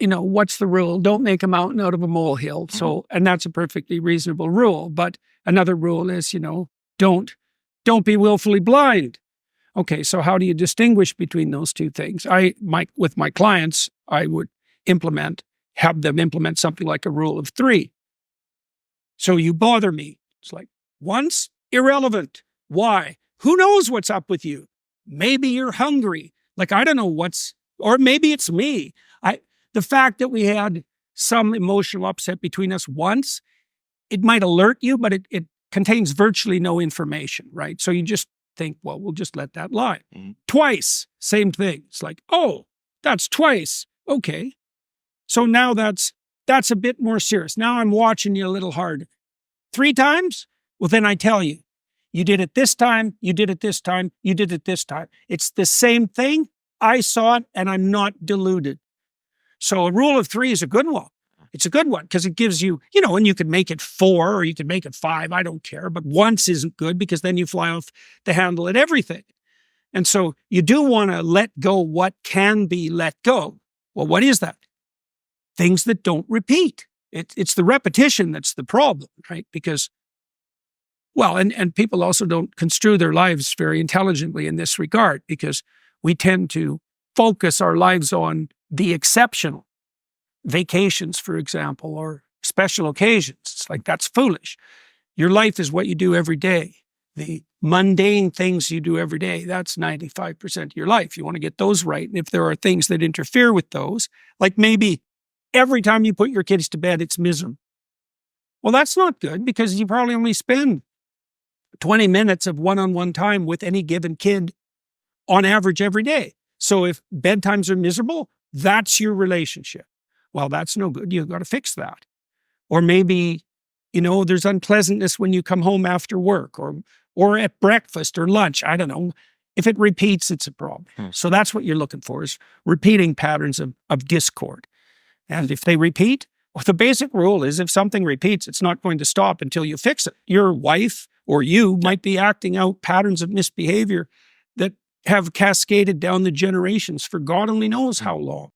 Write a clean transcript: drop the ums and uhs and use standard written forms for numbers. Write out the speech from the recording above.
what's the rule? Don't make a mountain out of a molehill. So, and that's a perfectly reasonable rule. But another rule is, don't be willfully blind. Okay, so how do you distinguish between those two things? With my clients, I would have them implement something like a rule of 3. So you bother me. It's like, once, irrelevant. Why? Who knows what's up with you? Maybe you're hungry. Like, I don't know or maybe it's me. The fact that we had some emotional upset between us once, it might alert you, but it contains virtually no information, right? So you just think, well, we'll just let that lie. Twice, same thing. It's like, oh, that's twice. Okay. So now that's a bit more serious. Now I'm watching you a little harder. 3 times? Well, then I tell you, you did it this time, you did it this time, you did it this time. It's the same thing. I saw it and I'm not deluded. So a rule of 3 is a good one. It's a good one because it gives you, and you can make it 4 or you can make it 5. I don't care. But once isn't good because then you fly off the handle at everything. And so you do want to let go what can be let go. Well, what is that? Things that don't repeat. It's the repetition that's the problem, right? Because, well, and people also don't construe their lives very intelligently in this regard because we tend to focus our lives on the exceptional. Vacations, for example, or special occasions. It's like, that's foolish. Your life is what you do every day. The mundane things you do every day, that's 95% of your life. You want to get those right. And if there are things that interfere with those, like maybe every time you put your kids to bed, it's miserable. Well, that's not good because you probably only spend 20 minutes of one-on-one time with any given kid on average every day. So if bedtimes are miserable, that's your relationship. Well, that's no good. You've got to fix that. Or maybe, there's unpleasantness when you come home after work or at breakfast or lunch. I don't know. If it repeats, it's a problem. So that's what you're looking for, is repeating patterns of discord. And if they repeat, well, the basic rule is if something repeats, it's not going to stop until you fix it. Your wife or you might be acting out patterns of misbehavior that have cascaded down the generations for God only knows how long.